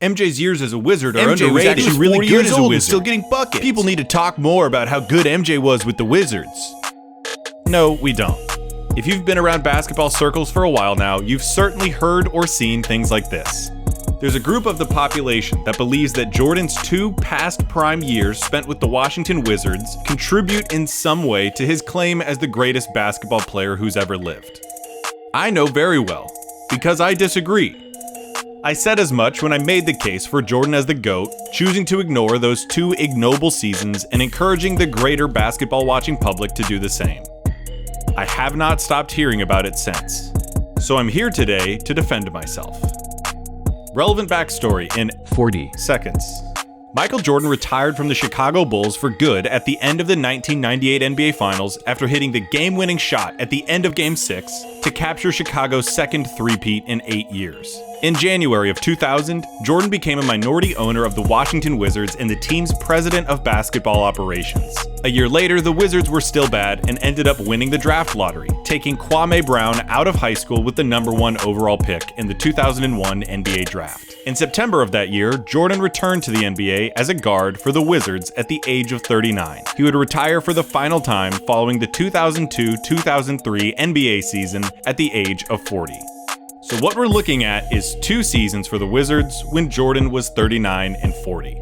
MJ's years as a Wizard are MJ was underrated. actually really 40 good years as as a a Wizard. Wizard. Still getting buckets. People need to talk more about how good MJ was with the Wizards. No, we don't. If you've been around basketball circles for a while now, you've certainly heard or seen things like this. There's a group of the population that believes that Jordan's 2 past prime years spent with the Washington Wizards contribute in some way to his claim as the greatest basketball player who's ever lived. I know very well, because I disagree. I said as much when I made the case for Jordan as the GOAT, choosing to ignore those 2 ignoble seasons and encouraging the greater basketball-watching public to do the same. I have not stopped hearing about it since, so I'm here today to defend myself. Relevant backstory in 40 seconds. Michael Jordan retired from the Chicago Bulls for good at the end of the 1998 NBA Finals after hitting the game-winning shot at the end of Game 6 to capture Chicago's second three-peat in 8 years. In January of 2000, Jordan became a minority owner of the Washington Wizards and the team's president of basketball operations. A year later, the Wizards were still bad and ended up winning the draft lottery, taking Kwame Brown out of high school with the #1 overall pick in the 2001 NBA draft. In September of that year, Jordan returned to the NBA as a guard for the Wizards at the age of 39. He would retire for the final time following the 2002-2003 NBA season at the age of 40. So what we're looking at is 2 seasons for the Wizards when Jordan was 39 and 40.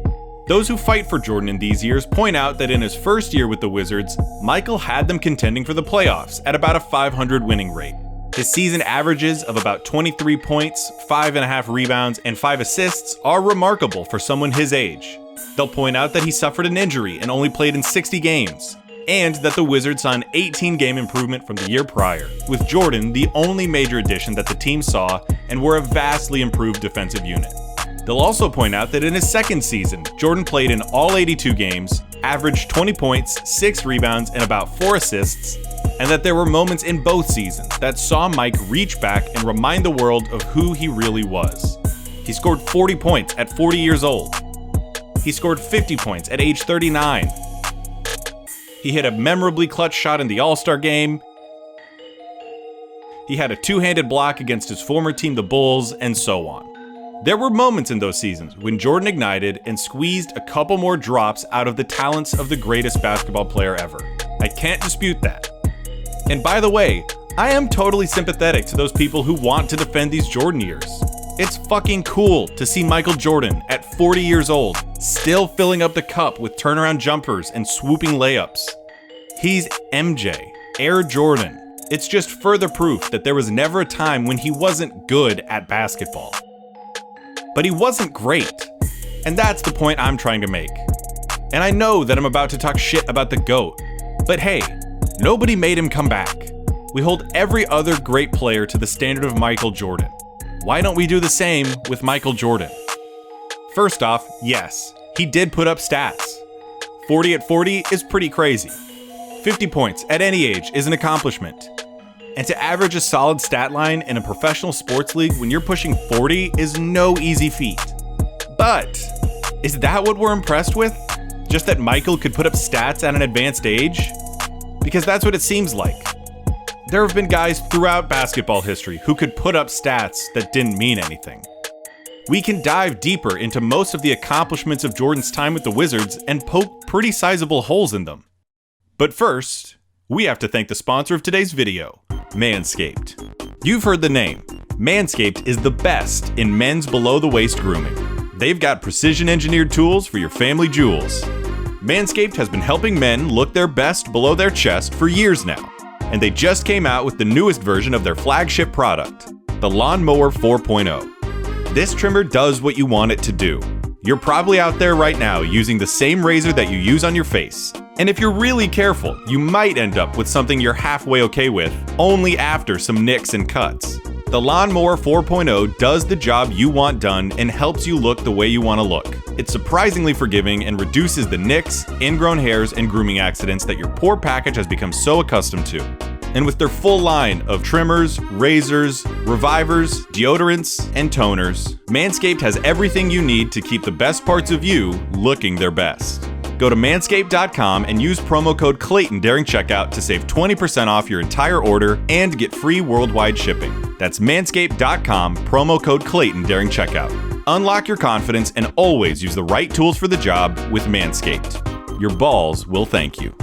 Those who fight for Jordan in these years point out that in his first year with the Wizards, Michael had them contending for the playoffs at about a .500 winning rate. His season averages of about 23 points, 5.5 rebounds, and 5 assists are remarkable for someone his age. They'll point out that he suffered an injury and only played in 60 games, and that the Wizards saw an 18-game improvement from the year prior, with Jordan the only major addition that the team saw and were a vastly improved defensive unit. They'll also point out that in his second season, Jordan played in all 82 games, averaged 20 points, 6 rebounds, and about 4 assists, and that there were moments in both seasons that saw Mike reach back and remind the world of who he really was. He scored 40 points at 40 years old. He scored 50 points at age 39. He hit a memorably clutch shot in the All-Star game. He had a 2-handed block against his former team, the Bulls, and so on. There were moments in those seasons when Jordan ignited and squeezed a couple more drops out of the talents of the greatest basketball player ever. I can't dispute that. And by the way, I am totally sympathetic to those people who want to defend these Jordan years. It's fucking cool to see Michael Jordan at 40 years old, still filling up the cup with turnaround jumpers and swooping layups. He's MJ, Air Jordan. It's just further proof that there was never a time when he wasn't good at basketball. But he wasn't great. And that's the point I'm trying to make. And I know that I'm about to talk shit about the GOAT, but hey, nobody made him come back. We hold every other great player to the standard of Michael Jordan. Why don't we do the same with Michael Jordan? First off, yes, he did put up stats. 40 at 40 is pretty crazy. 50 points at any age is an accomplishment. And to average a solid stat line in a professional sports league when you're pushing 40 is no easy feat. But is that what we're impressed with? Just that Michael could put up stats at an advanced age? Because that's what it seems like. There have been guys throughout basketball history who could put up stats that didn't mean anything. We can dive deeper into most of the accomplishments of Jordan's time with the Wizards and poke pretty sizable holes in them. But first, we have to thank the sponsor of today's video, Manscaped. You've heard the name. Manscaped is the best in men's below-the-waist grooming. They've got precision-engineered tools for your family jewels. Manscaped has been helping men look their best below their chest for years now, and they just came out with the newest version of their flagship product, the Lawnmower 4.0. This trimmer does what you want it to do. You're probably out there right now using the same razor that you use on your face. And if you're really careful, you might end up with something you're halfway okay with, only after some nicks and cuts. The Lawnmower 4.0 does the job you want done and helps you look the way you want to look. It's surprisingly forgiving and reduces the nicks, ingrown hairs, and grooming accidents that your poor package has become so accustomed to. And with their full line of trimmers, razors, revivers, deodorants, and toners, Manscaped has everything you need to keep the best parts of you looking their best. Go to manscaped.com and use promo code Clayton during checkout to save 20% off your entire order and get free worldwide shipping. That's manscaped.com, promo code Clayton during checkout. Unlock your confidence and always use the right tools for the job with Manscaped. Your balls will thank you.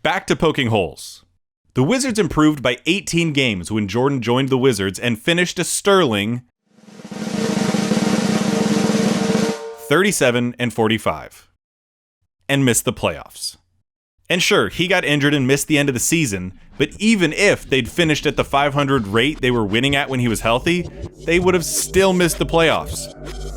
Back to poking holes. The Wizards improved by 18 games when Jordan joined the Wizards and finished a sterling 37-45 and missed the playoffs. And sure, he got injured and missed the end of the season, but even if they'd finished at the 500 rate they were winning at when he was healthy, they would have still missed the playoffs.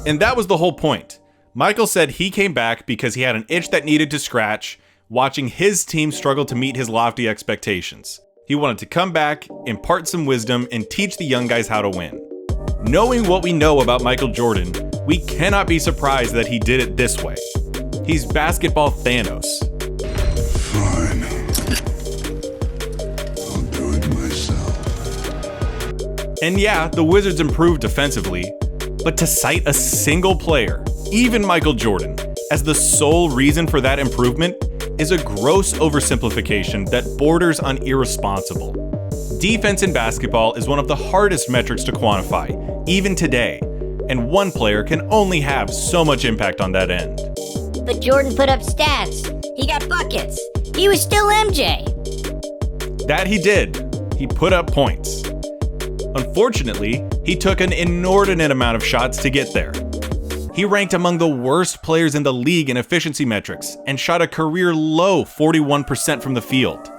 And that was the whole point. Michael said he came back because he had an itch that needed to scratch, watching his team struggle to meet his lofty expectations. He wanted to come back, impart some wisdom, and teach the young guys how to win. Knowing what we know about Michael Jordan, we cannot be surprised that he did it this way. He's basketball Thanos. Fine. I'll do it myself. And yeah, the Wizards improved defensively, but to cite a single player, even Michael Jordan, as the sole reason for that improvement is a gross oversimplification that borders on irresponsible. Defense in basketball is one of the hardest metrics to quantify, even today, and one player can only have so much impact on that end. But Jordan put up stats. He got buckets. He was still MJ. That he did. He put up points. Unfortunately, he took an inordinate amount of shots to get there. He ranked among the worst players in the league in efficiency metrics and shot a career low 41% from the field.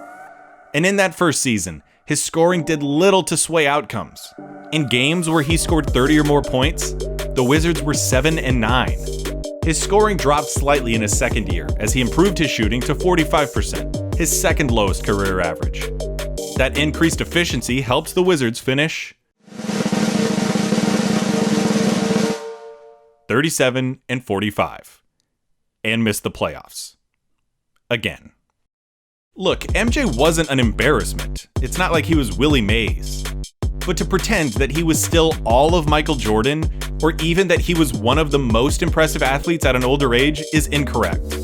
And in that first season, his scoring did little to sway outcomes. In games where he scored 30 or more points, the Wizards were 7-9. His scoring dropped slightly in his second year as he improved his shooting to 45%, his second lowest career average. That increased efficiency helps the Wizards finish 37-45 and miss the playoffs. Again. Look, MJ wasn't an embarrassment. It's not like he was Willie Mays. But to pretend that he was still all of Michael Jordan, or even that he was one of the most impressive athletes at an older age, is incorrect.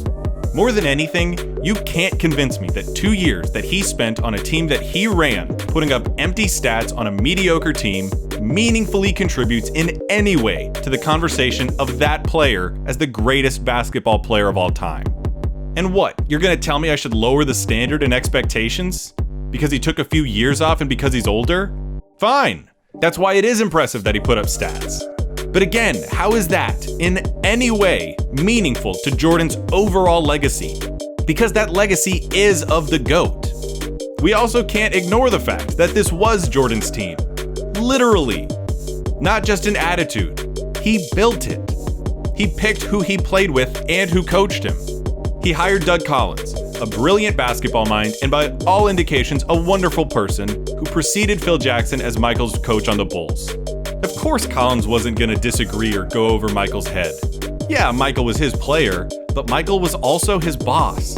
More than anything, you can't convince me that 2 years that he spent on a team that he ran, putting up empty stats on a mediocre team, meaningfully contributes in any way to the conversation of that player as the greatest basketball player of all time. And what, you're gonna tell me I should lower the standard and expectations? Because he took a few years off and because he's older? Fine, that's why it is impressive that he put up stats. But again, how is that in any way meaningful to Jordan's overall legacy? Because that legacy is of the GOAT. We also can't ignore the fact that this was Jordan's team. Literally. Not just an attitude. He built it. He picked who he played with and who coached him. He hired Doug Collins, a brilliant basketball mind and by all indications a wonderful person who preceded Phil Jackson as Michael's coach on the Bulls. Of course Collins wasn't going to disagree or go over Michael's head. Yeah, Michael was his player, but Michael was also his boss.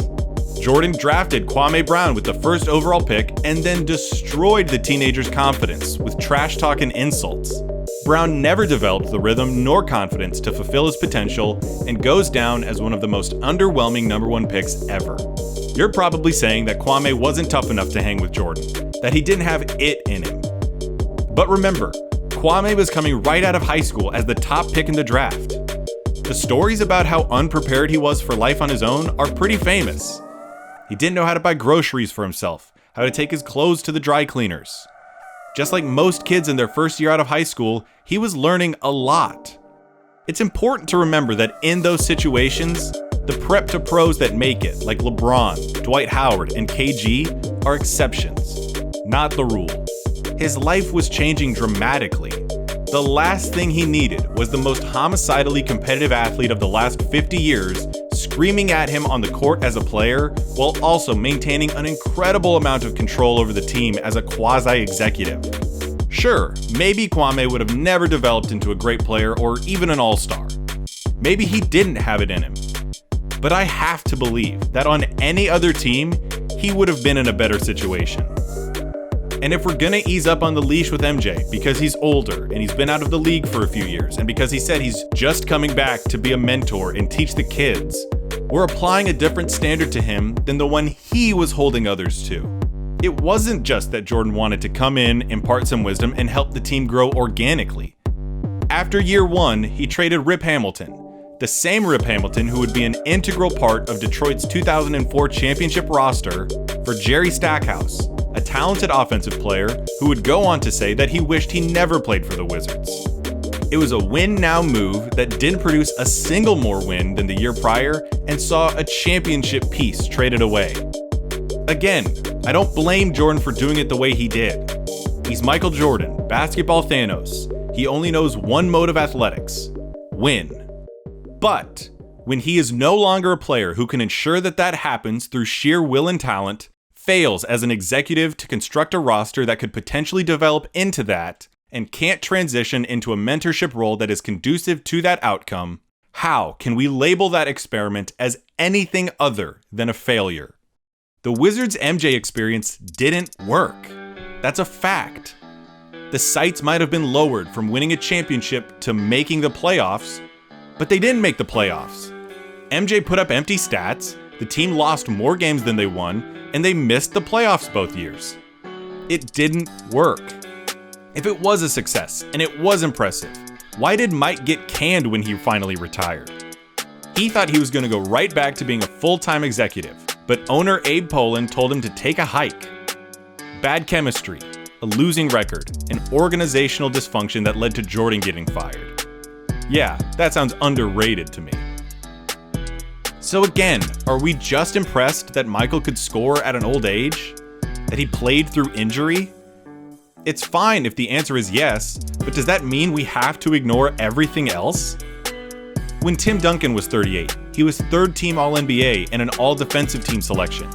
Jordan drafted Kwame Brown with the first overall pick and then destroyed the teenager's confidence with trash talk and insults. Brown never developed the rhythm nor confidence to fulfill his potential and goes down as one of the most underwhelming number one picks ever. You're probably saying that Kwame wasn't tough enough to hang with Jordan, that he didn't have it in him. But remember, Kwame was coming right out of high school as the top pick in the draft. The stories about how unprepared he was for life on his own are pretty famous. He didn't know how to buy groceries for himself, how to take his clothes to the dry cleaners. Just like most kids in their first year out of high school, he was learning a lot. It's important to remember that in those situations, the prep to pros that make it, like LeBron, Dwight Howard, and KG, are exceptions, not the rule. His life was changing dramatically. The last thing he needed was the most homicidally competitive athlete of the last 50 years screaming at him on the court as a player, while also maintaining an incredible amount of control over the team as a quasi-executive. Sure, maybe Kwame would have never developed into a great player or even an all-star. Maybe he didn't have it in him. But I have to believe that on any other team, he would have been in a better situation. And if we're gonna ease up on the leash with MJ because he's older and he's been out of the league for a few years and because he said he's just coming back to be a mentor and teach the kids, we're applying a different standard to him than the one he was holding others to. It wasn't just that Jordan wanted to come in, impart some wisdom, and help the team grow organically. after year one, he traded Rip Hamilton, the same Rip Hamilton who would be an integral part of Detroit's 2004 championship roster, for Jerry Stackhouse, a talented offensive player who would go on to say that he wished he never played for the Wizards. It was a win-now move that didn't produce a single more win than the year prior and saw a championship piece traded away. Again, I don't blame Jordan for doing it the way he did. He's Michael Jordan, basketball Thanos. He only knows one mode of athletics: win. But when he is no longer a player who can ensure that that happens through sheer will and talent, fails as an executive to construct a roster that could potentially develop into that, and can't transition into a mentorship role that is conducive to that outcome, how can we label that experiment as anything other than a failure? The Wizards' MJ experience didn't work. That's a fact. The sights might have been lowered from winning a championship to making the playoffs, but they didn't make the playoffs. MJ put up empty stats, the team lost more games than they won, and they missed the playoffs both years. It didn't work. If it was a success, and it was impressive, why did Mike get canned when he finally retired? He thought he was going to go right back to being a full-time executive, but owner Abe Pollin told him to take a hike. Bad chemistry, a losing record, and organizational dysfunction that led to Jordan getting fired. Yeah, that sounds underrated to me. So again, are we just impressed that Michael could score at an old age? That he played through injury? It's fine if the answer is yes, but does that mean we have to ignore everything else? When Tim Duncan was 38, he was third-team All-NBA and an All-Defensive Team selection.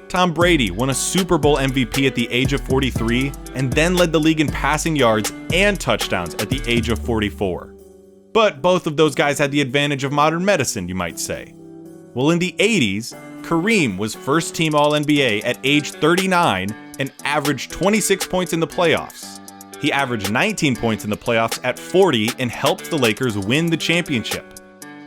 Tom Brady won a Super Bowl MVP at the age of 43 and then led the league in passing yards and touchdowns at the age of 44. But both of those guys had the advantage of modern medicine, you might say. Well, in the 80s, Kareem was first-team All-NBA at age 39 and averaged 26 points in the playoffs. He averaged 19 points in the playoffs at 40 and helped the Lakers win the championship.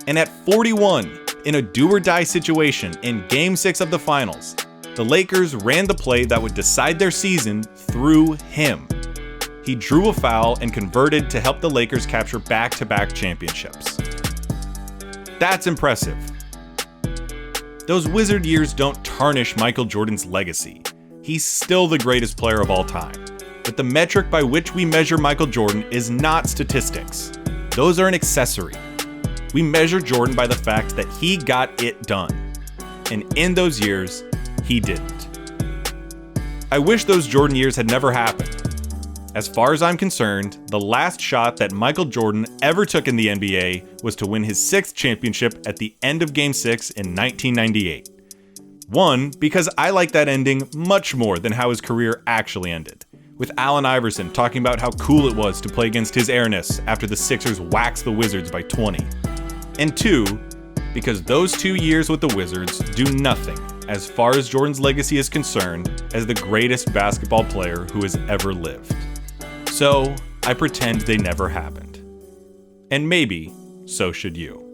And at 41, in a do-or-die situation in Game 6 of the Finals, the Lakers ran the play that would decide their season through him. He drew a foul and converted to help the Lakers capture back-to-back championships. That's impressive. Those Wizard years don't tarnish Michael Jordan's legacy. He's still the greatest player of all time. But the metric by which we measure Michael Jordan is not statistics. Those are an accessory. We measure Jordan by the fact that he got it done. And in those years, he didn't. I wish those Jordan years had never happened. As far as I'm concerned, the last shot that Michael Jordan ever took in the NBA was to win his 6th championship at the end of Game 6 in 1998. One, because I like that ending much more than how his career actually ended, with Allen Iverson talking about how cool it was to play against his airness after the Sixers waxed the Wizards by 20. And two, because those 2 years with the Wizards do nothing, as far as Jordan's legacy is concerned, as the greatest basketball player who has ever lived. So, I pretend they never happened. And maybe, so should you.